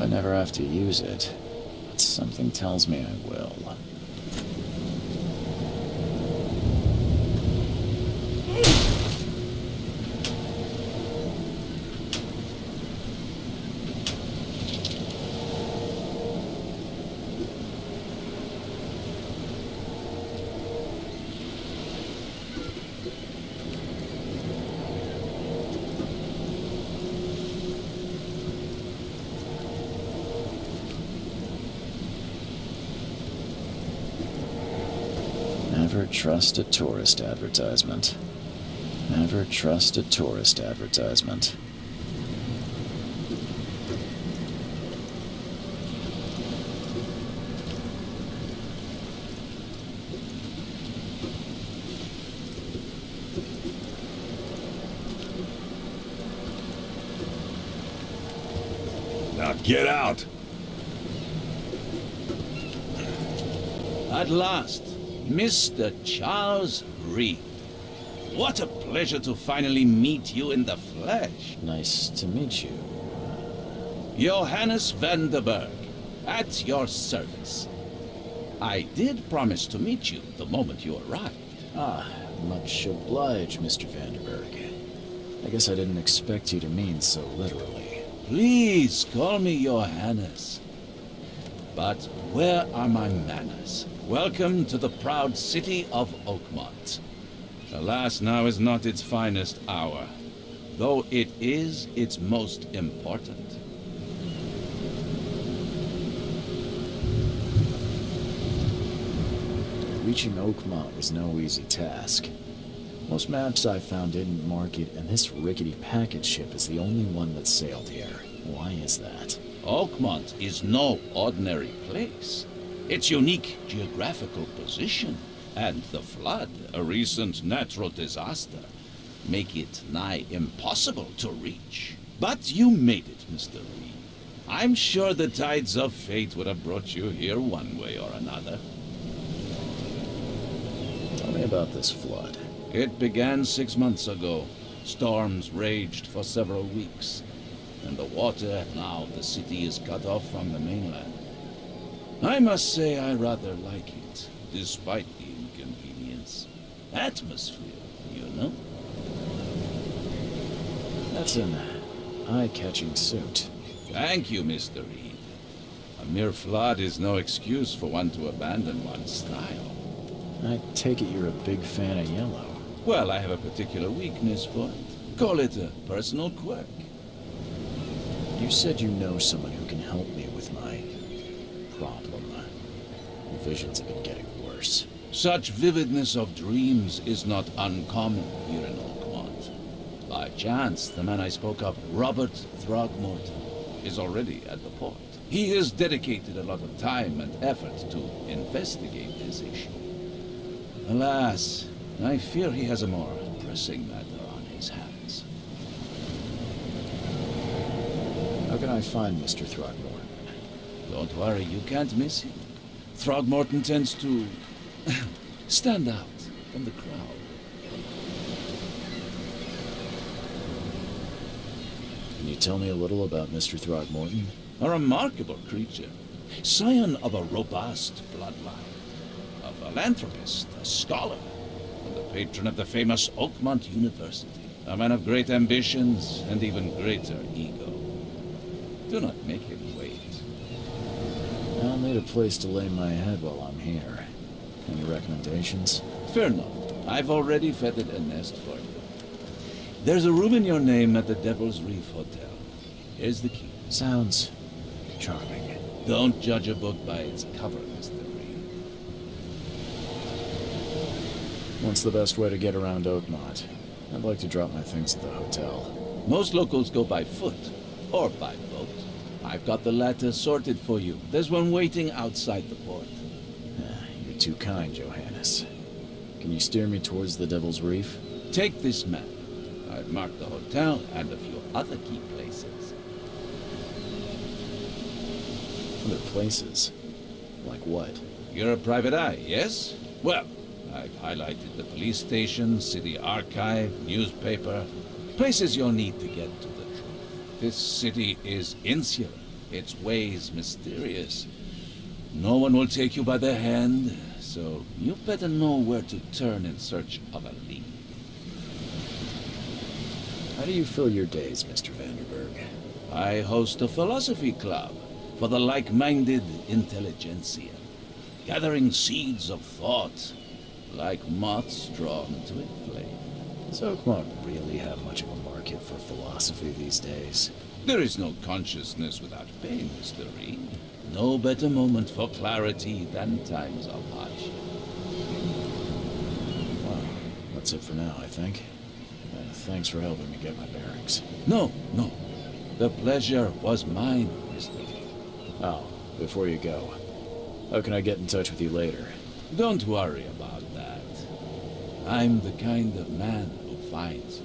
I never have to use it, but something tells me I will. Never trust a tourist advertisement. Never trust a tourist advertisement. Now get out! At last, Mr. Charles Reed. What a pleasure to finally meet you in the flesh. Nice to meet you. Johannes van der Berg, at your service. I did promise to meet you the moment you arrived. Ah, much obliged, Mr. Vanderberg. I guess I didn't expect you to mean so literally. Please call me Johannes. But where are my manners? Welcome to the proud city of Oakmont. Alas, now is not its finest hour, though it is its most important. Reaching Oakmont was no easy task. Most maps I found didn't mark it, and this rickety packet ship is the only one that sailed here. Why is that? Oakmont is no ordinary place. Its unique geographical position and the flood, a recent natural disaster, make it nigh impossible to reach. But you made it, Mr. Reed. I'm sure the tides of fate would have brought you here one way or another. Tell me about this flood. It began 6 months ago. Storms raged for several weeks. And the water, now the city is cut off from the mainland. I must say I rather like it, despite the inconvenience. Atmosphere, you know? That's an eye-catching suit. Thank you, Mr. Reed. A mere flood is no excuse for one to abandon one's style. I take it you're a big fan of yellow. Well, I have a particular weakness for it. Call it a personal quirk. You said you know someone who can help me with my problem. The visions have been getting worse. Such vividness of dreams is not uncommon here in Oakmont. By chance, the man I spoke of, Robert Throgmorton, is already at the port. He has dedicated a lot of time and effort to investigate this issue. Alas, I fear he has a more pressing matter on his hands. How can I find Mr. Throgmorton? Don't worry, you can't miss him. Throgmorton tends to stand out from the crowd. Can you tell me a little about Mr. Throgmorton? A remarkable creature, scion of a robust bloodline, a philanthropist, a scholar, and the patron of the famous Oakmont University, a man of great ambitions and even greater ego. Do not make him wait. I'll need a place to lay my head while I'm here. Any recommendations? Fear not. I've already fettered a nest for you. There's a room in your name at the Devil's Reef Hotel. Here's the key. Sounds charming. Don't judge a book by its cover, Mr. Reed. What's the best way to get around Oakmont? I'd like to drop my things at the hotel. Most locals go by foot or by boat. I've got the latter sorted for you. There's one waiting outside the port. You're too kind, Johannes. Can you steer me towards the Devil's Reef? Take this map. I've marked the hotel and a few other key places. Other places? Like what? You're a private eye, yes? Well, I've highlighted the police station, city archive, newspaper, places you'll need to get to the truth. This city is insular, its ways mysterious. No one will take you by the hand, so you better know where to turn in search of a lead. How do you fill your days, Mr. Vanderberg? I host a philosophy club for the like-minded intelligentsia, gathering seeds of thought, like moths drawn to a flame. Does Oakmont really have much of a market for philosophy these days? There is no consciousness without pain, Mr. Reed. No better moment for clarity than times of hardship. Well, that's it for now, I think. Thanks for helping me get my bearings. No. The pleasure was mine, Mr. Reed. Oh, before you go, how can I get in touch with you later? Don't worry about that. I'm the kind of man who finds you.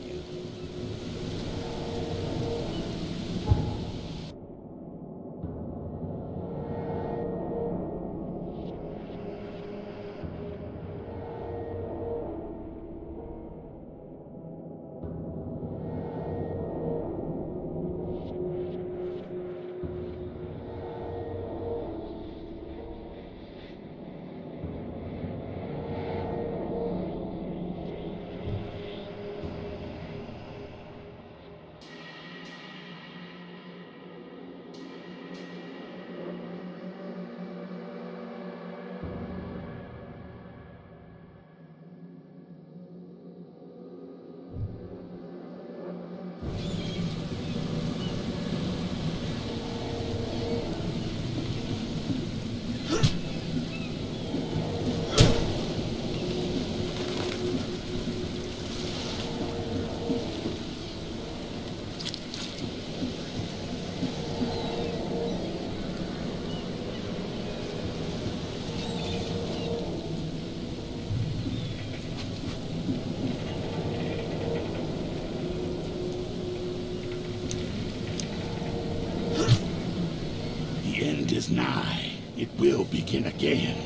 The end is nigh. It will begin again.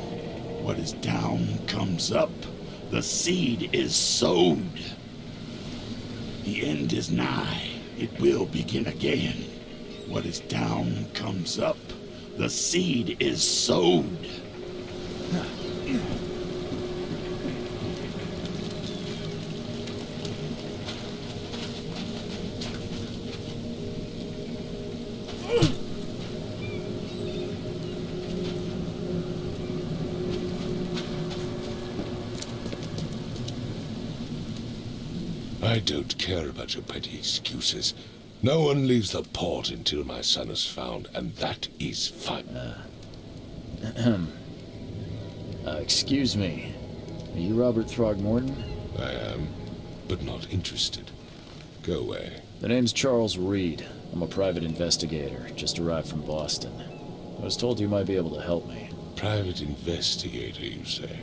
What is down comes up. The seed is sowed. The end is nigh. It will begin again. What is down comes up. The seed is sowed. I don't care about your petty excuses. No one leaves the port until my son is found, and that is fine. Excuse me. Are you Robert Throgmorton? I am, but not interested. Go away. The name's Charles Reed. I'm a private investigator, just arrived from Boston. I was told you might be able to help me. Private investigator, you say?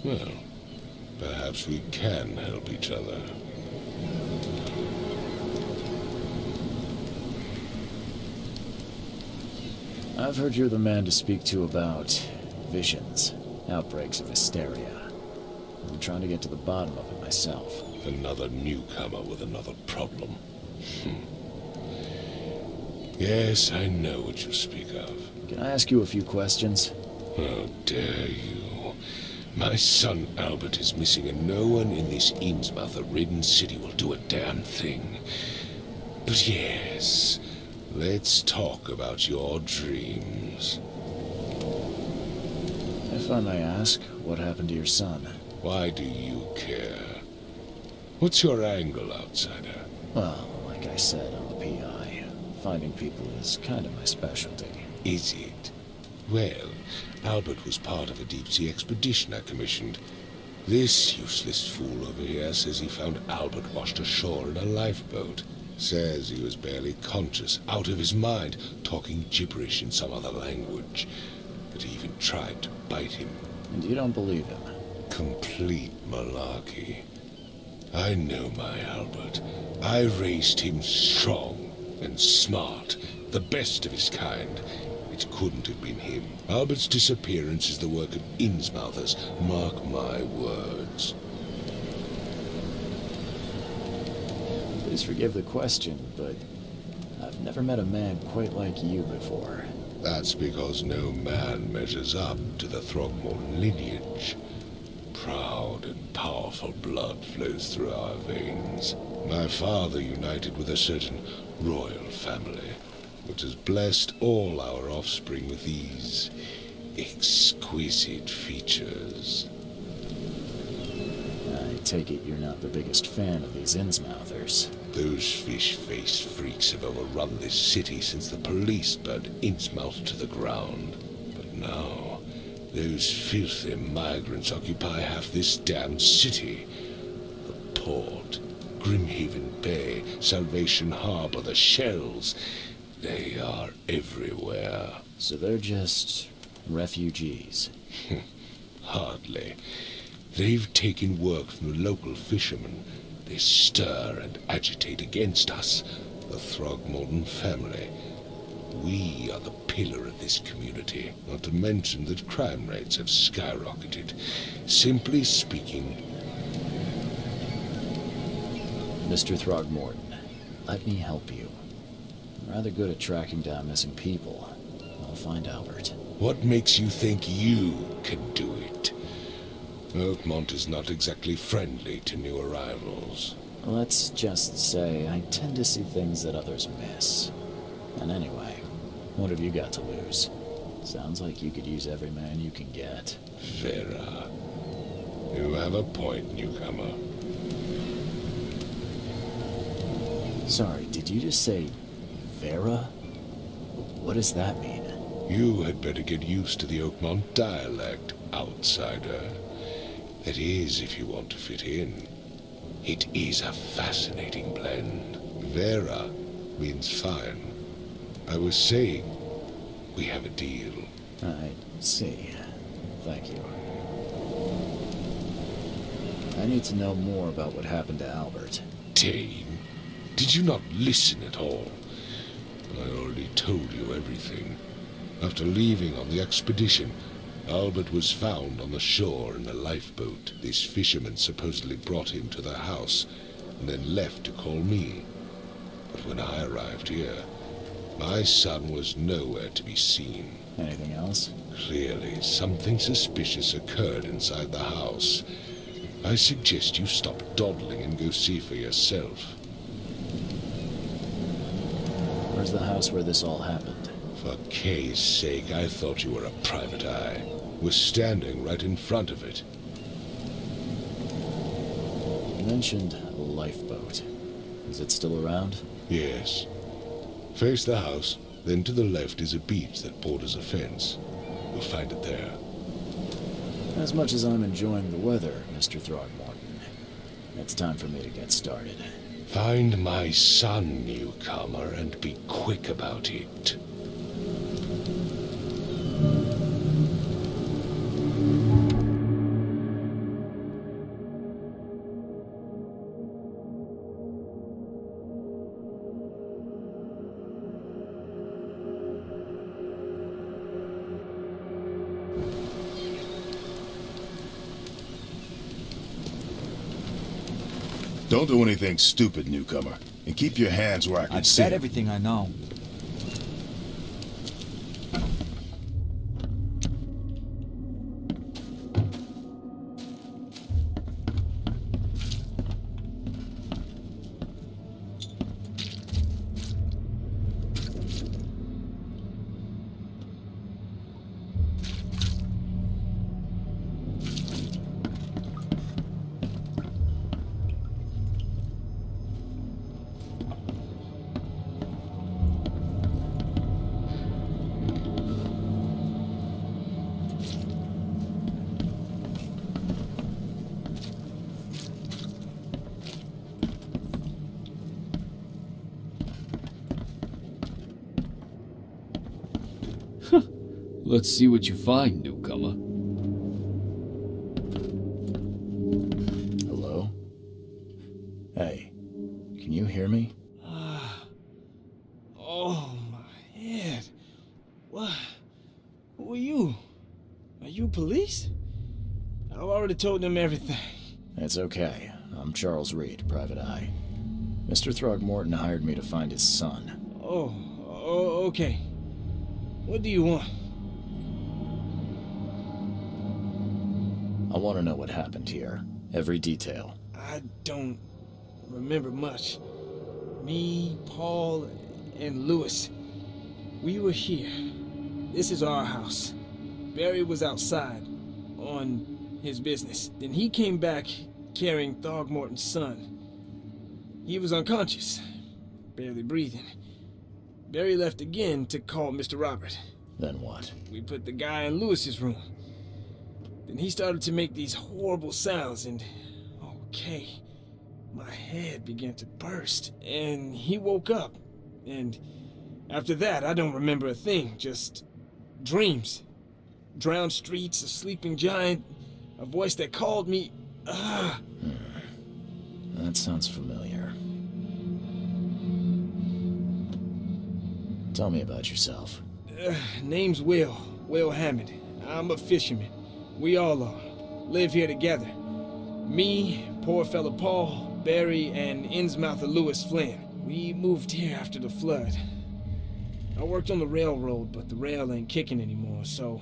Well, perhaps we can help each other. I've heard you're the man to speak to about visions, outbreaks of hysteria. I'm trying to get to the bottom of it myself. Another newcomer with another problem. Yes, I know what you speak of. Can I ask you a few questions? How dare you? My son Albert is missing, and no one in this Innsmouth-ridden city will do a damn thing. But yes, let's talk about your dreams. If I may ask, what happened to your son? Why do you care? What's your angle, outsider? Well, like I said, I'm a PI. Finding people is kind of my specialty. Is it? Well, Albert was part of a deep-sea expedition I commissioned. This useless fool over here says he found Albert washed ashore in a lifeboat. Says he was barely conscious, out of his mind, talking gibberish in some other language. But he even tried to bite him. And you don't believe him? Complete malarkey. I know my Albert. I raised him strong and smart, the best of his kind. It couldn't have been him. Albert's disappearance is the work of Innsmouthers, mark my words. Please forgive the question, but I've Never met a man quite like you before. That's because no man measures up to the Throgmorton lineage. Proud and powerful blood flows through our veins. My father united with a certain royal family, which has blessed all our offspring with these exquisite features. I take it you're not the biggest fan of these Innsmouthers. Those fish-faced freaks have overrun this city since the police burned Innsmouth to the ground. But now, those filthy migrants occupy half this damned city. The port, Grimhaven Bay, Salvation Harbor, the shells, they are everywhere. So they're just refugees. Hardly. They've taken work from the local fishermen. They stir and agitate against us, the Throgmorton family. We are the pillar of this community, not to mention that crime rates have skyrocketed. Simply speaking... Mr. Throgmorton, let me help you. I'm rather good at tracking down missing people. I'll find Albert. What makes you think you can do it? Oakmont is not exactly friendly to new arrivals. Let's just say I tend to see things that others miss. And anyway, what have you got to lose? Sounds like you could use every man you can get. Vera, you have a point, newcomer. Sorry, did you just say Vera? What does that mean? You had better get used to the Oakmont dialect, outsider. That is, if you want to fit in. It is a fascinating blend. Vera means fine. I was saying, we have a deal. I see. Thank you. I need to know more about what happened to Albert. Dane, did you not listen at all? I already told you everything. After leaving on the expedition, Albert was found on the shore in a lifeboat. This fisherman supposedly brought him to the house and then left to call me. But when I arrived here, my son was nowhere to be seen. Anything else? Clearly, something suspicious occurred inside the house. I suggest you stop dawdling and go see for yourself. Where's the house where this all happened? For Kay's sake, I thought you were a private eye. We're standing right in front of it. You mentioned a lifeboat. Is it still around? Yes. Face the house, then to the left is a beach that borders a fence. You'll find it there. As much as I'm enjoying the weather, Mr. Throgmorton, it's time for me to get started. Find my son, newcomer, and be quick about it. Don't do anything stupid, newcomer. And keep your hands where I can I've see said 'em. everything I know. Let's see what you find, newcomer. Hello? Hey, can you hear me? Oh, my head. What? Who are you? Are you police? I've already told them everything. It's okay. I'm Charles Reed, Private Eye. Mr. Throgmorton hired me to find his son. Okay. What do you want? I want to know what happened here. Every detail. I don't remember much. Me, Paul, and Lewis, we were here. This is our house. Barry was outside on his business. Then he came back carrying Throgmorton's son. He was unconscious, barely breathing. Barry left again to call Mr. Robert. Then what? We put the guy in Lewis's room. Then he started to make these horrible sounds and... okay, my head began to burst and he woke up. And after that, I don't remember a thing, just dreams. Drowned streets, a sleeping giant, a voice that called me. That sounds familiar. Tell me about yourself. Name's Will Hammond. I'm a fisherman. We all are. Live here together. Me, poor fella Paul, Barry, and Innsmouther Lewis Flynn. We moved here after the flood. I worked on the railroad, but the rail ain't kicking anymore, so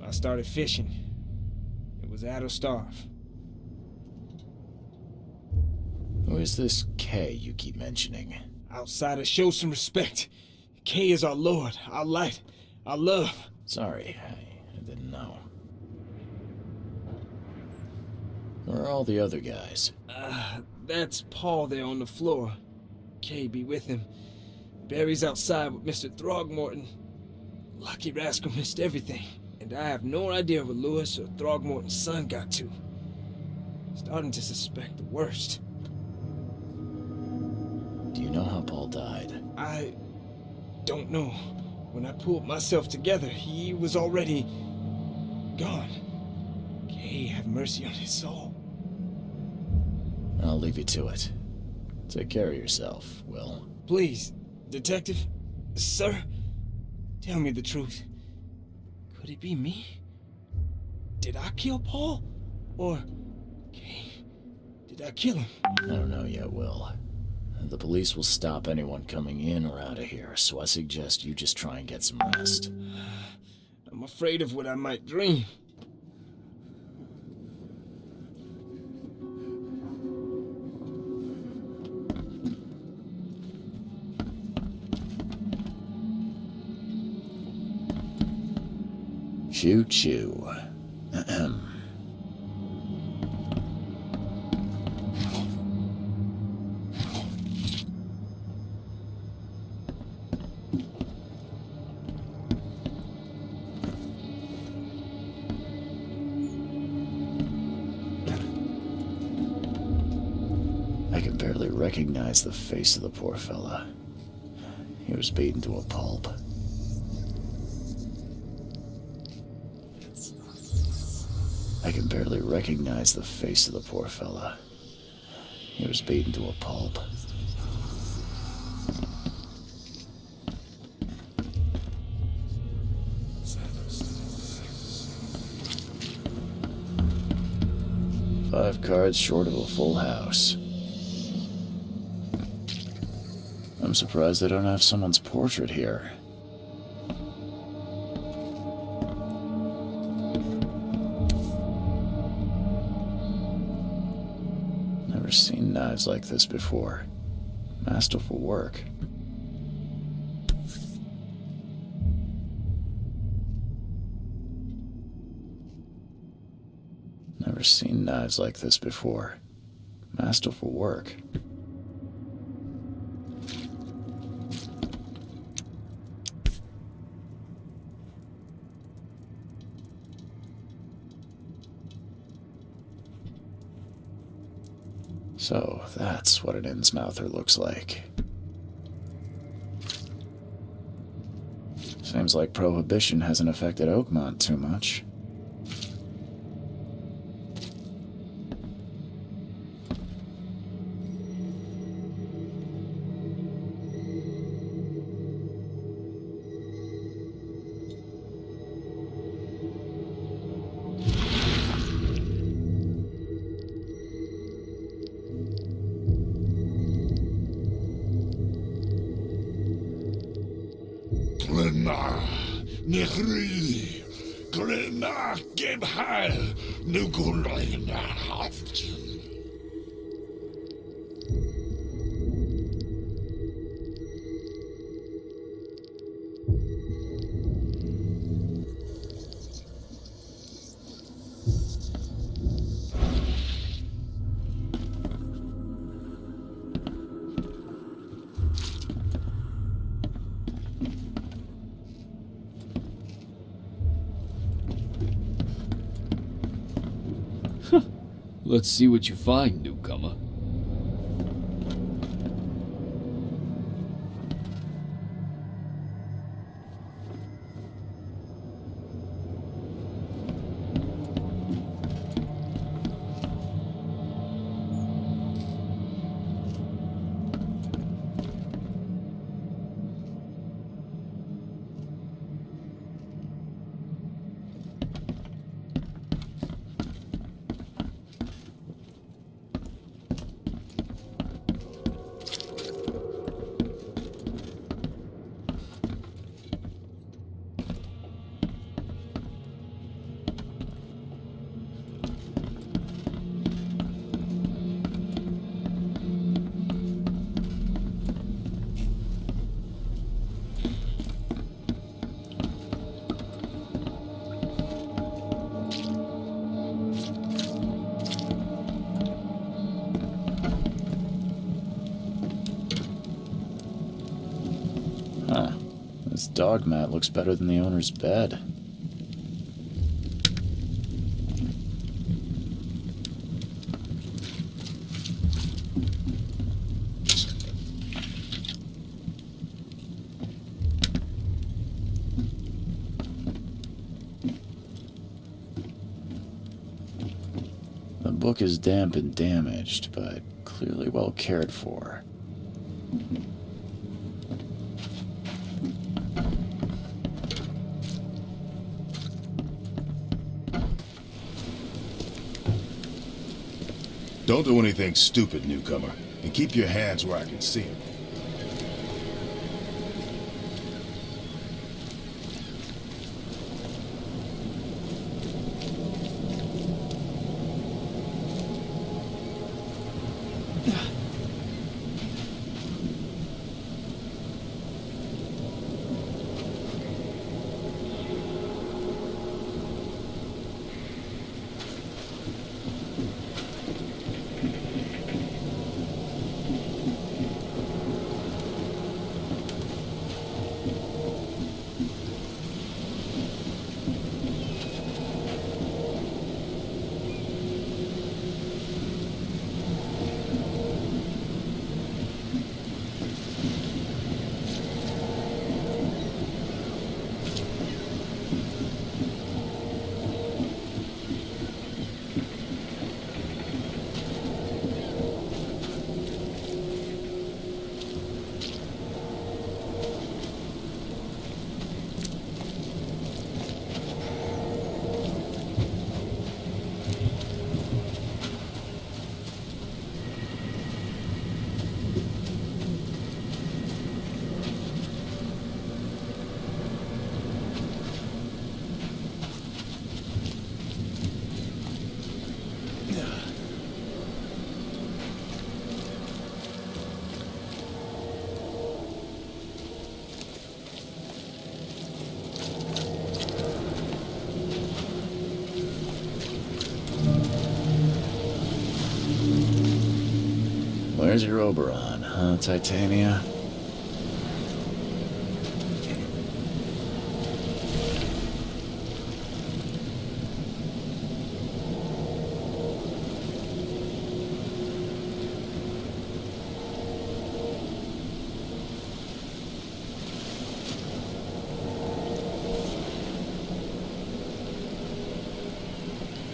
I started fishing. It was at or starve. Who is this K you keep mentioning? Outsiders, show some respect. K is our lord, our light, our love. Sorry, I didn't know. Where are all the other guys? That's Paul there on the floor. K be with him. Barry's outside with Mr. Throgmorton. Lucky rascal missed everything. And I have no idea what Lewis or Throgmorton's son got to. Starting to suspect the worst. Do you know how Paul died? I don't know. When I pulled myself together, he was already gone. K have mercy on his soul. I'll leave you to it. Take care of yourself, Will. Please, Detective, sir, tell me the truth. Could it be me? Did I kill Paul? Or, K, did I kill him? I don't know yet, Will. The police will stop anyone coming in or out of here, so I suggest you just try and get some rest. I'm afraid of what I might dream. Choo-choo. Ahem. 'I can barely recognize the face of the poor fella. He was beaten to a pulp. I can barely recognize the face of the poor fella. He was beaten to a pulp. Five cards short of a full house. I'm surprised they don't have someone's portrait here. Never seen knives like this before. Masterful work. Never seen knives like this before. Masterful work. So, that's what an Innsmouther looks like. Seems like Prohibition hasn't affected Oakmont too much. Nihri, Grena, Gebhal, Nugulina, Let's see what you find, newcomer. Huh. This dog mat looks better than the owner's bed. The book is damp and damaged, but clearly well cared for. Don't do anything stupid, newcomer, and keep your hands where I can see them. Where's your Oberon, huh, Titania?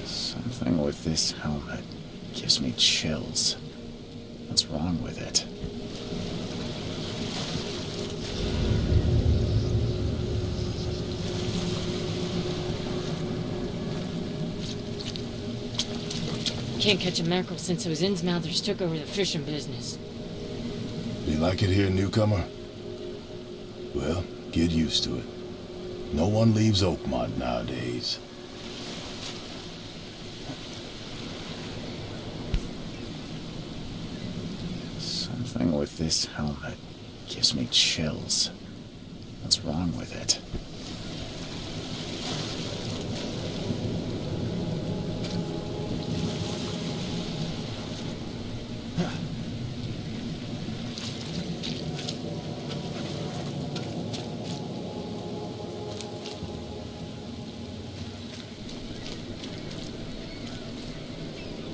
Something with this helmet gives me chills. What's wrong with it? Can't catch a mackerel since those Innsmouthers took over the fishing business. You like it here, newcomer? Well, get used to it. No one leaves Oakmont nowadays. Something with this helmet gives me chills. What's wrong with it?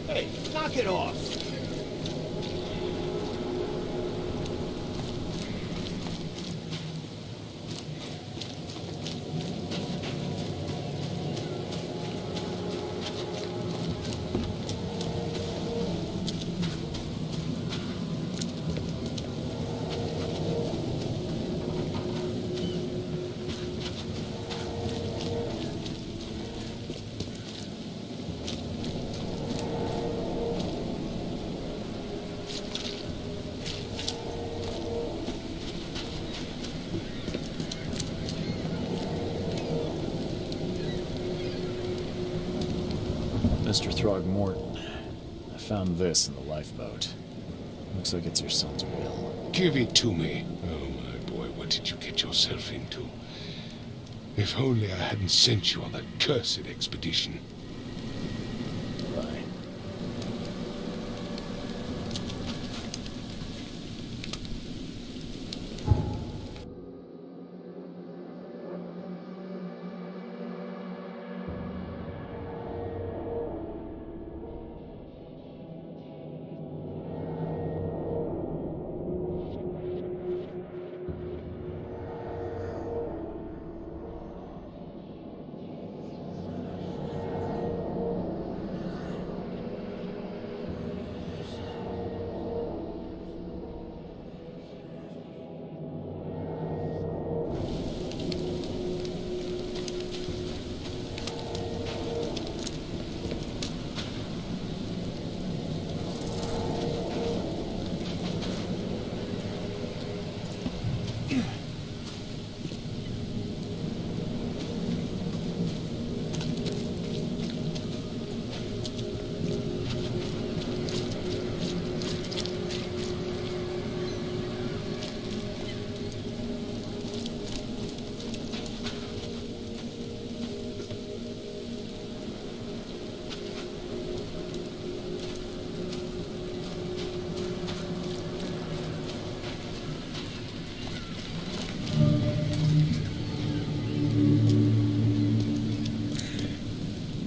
Hey, knock it off! Mr. Throgmorton, I found this in the lifeboat. Looks like it's your son's will. Give it to me. Oh, my boy, what did you get yourself into? If only I hadn't sent you on that cursed expedition. Right.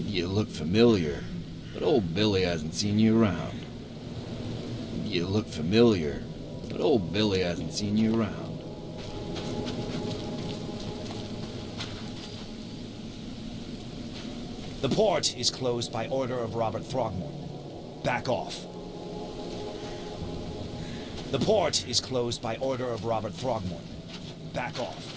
You look familiar, but old Billy hasn't seen you around. You look familiar, but old Billy hasn't seen you around. The port is closed by order of Robert Throgmorton. Back off. The port is closed by order of Robert Throgmorton. Back off.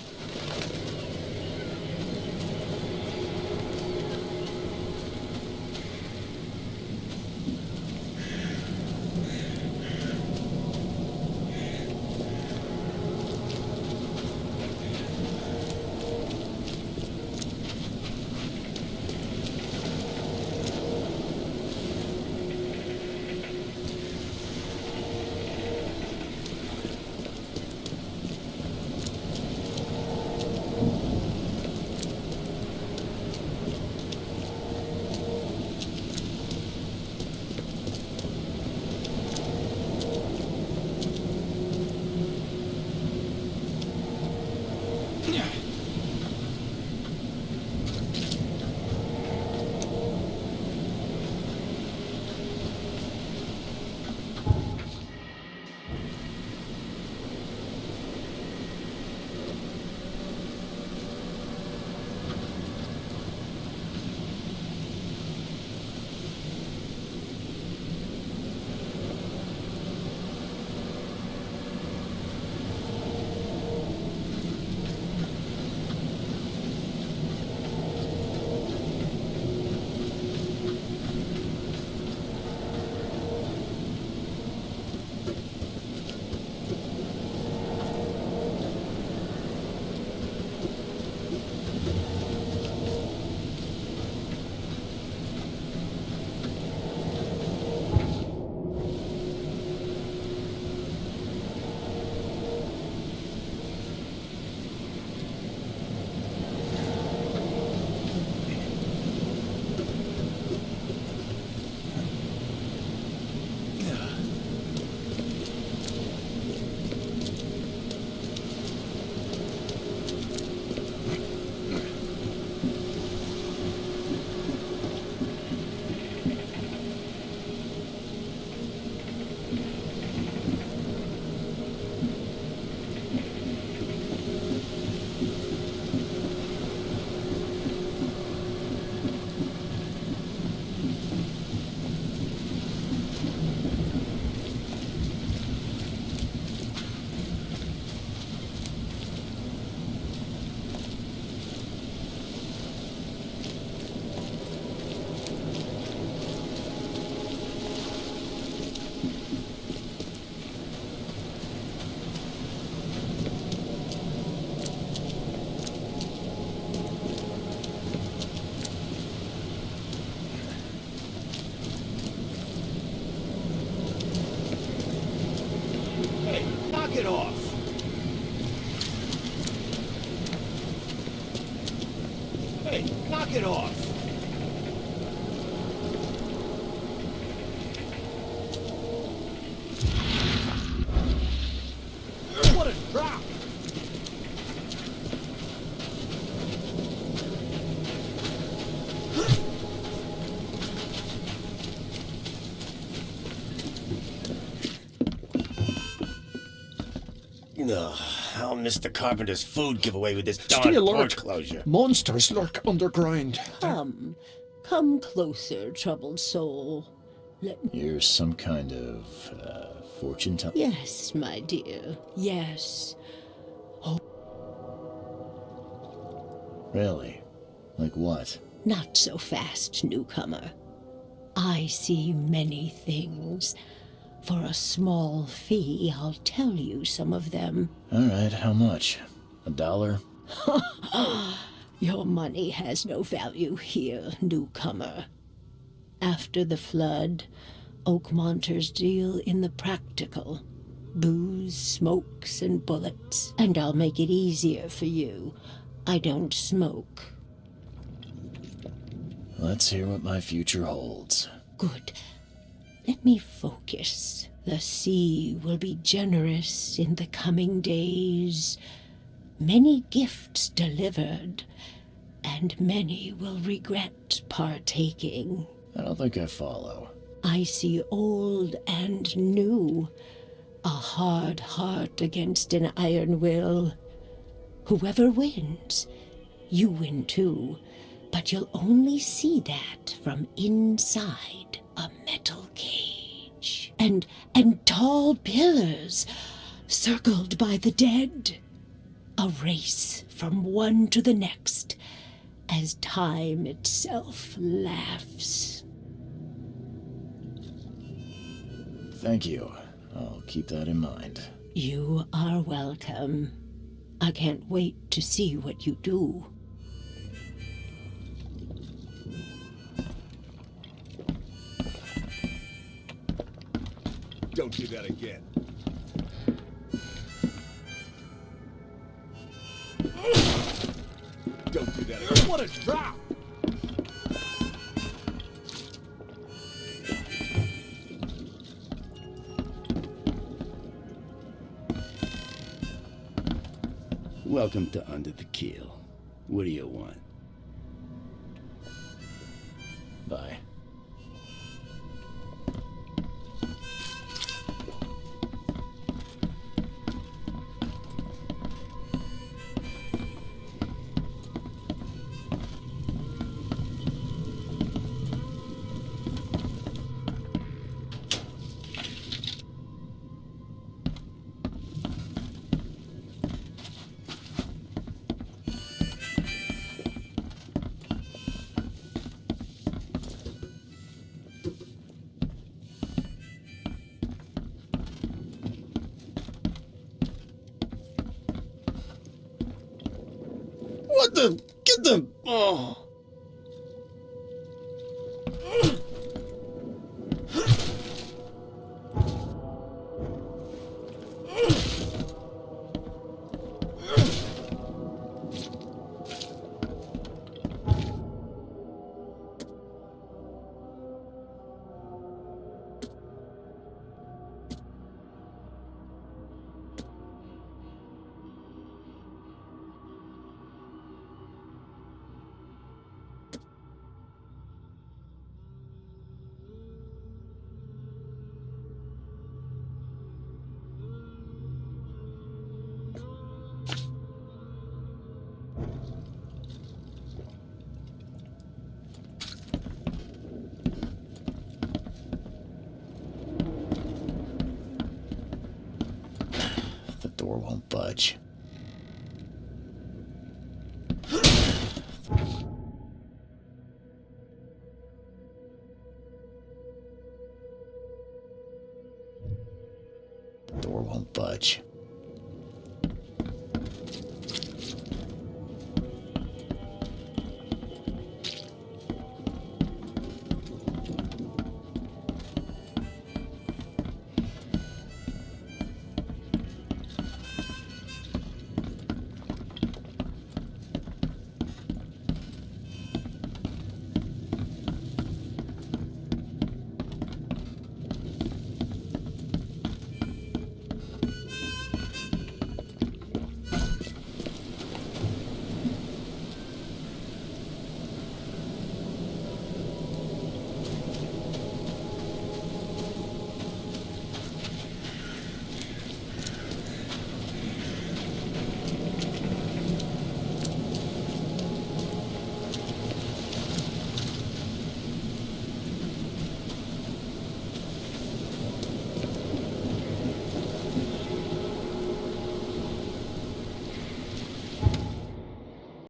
knock it off! Hey, knock it off! What a drop! Ugh, I'll miss the carpenter's food giveaway with this darn Stay porch alert! closure. Monsters lurk underground. Come closer, troubled soul. You're some kind of, fortune teller? Yes, my dear, yes. Really? Like what? Not so fast, newcomer. I see many things. For a small fee, I'll tell you some of them. All right, how much? $1? Your money has no value here, newcomer. After the flood, Oakmonters deal in the practical. Booze, smokes, and bullets. And I'll make it easier for you. I don't smoke. Let's hear what my future holds. Good. Let me focus. The sea will be generous in the coming days. Many gifts delivered, and many will regret partaking. I don't think I follow. I see old and new. A hard heart against an iron will. Whoever wins, you win too. But you'll only see that from inside a metal cage. And tall pillars circled by the dead. A race from one to the next as time itself laughs. Thank you. I'll keep that in mind. You are welcome. I can't wait to see what you do. Don't do that again. Don't do that again. What a drop! Welcome to Under the Keel. What do you want? Bye. What the? Get them! Oh. The door won't budge. The door won't budge.